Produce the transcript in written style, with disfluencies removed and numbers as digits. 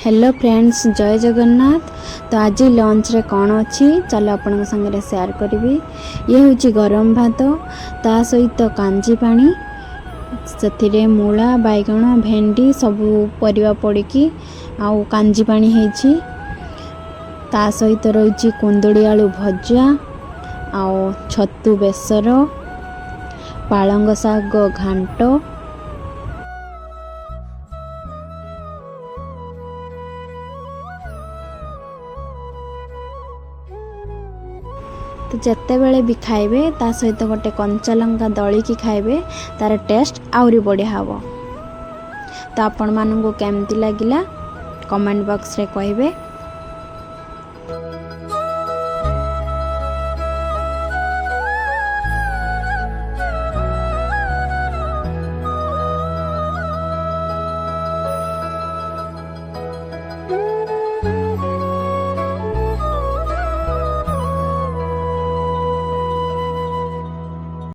Hello friends, जय जगन्नाथ। तो आज लंच रे कौन अच्छी चलो अपन संगे शेयर करी। ये हूँ गरम भात ता सहित कांजी पानी से मूला बैगण भेंडी सबू परिवा पड़ी आउ कांजी पानी है। ता सहित रही कुंदुड़ी आलू भजा आउ छतु बेसर पालंग शाग घांट। तो जिते बेले भी खाइबे ता सहित गोटे कंचा लंका दलिकी खाइबे तार टेस्ट आउरी बढ़िया हम। तो आपण मानू केमती लगिला कमेंट बॉक्स रे कहिबे।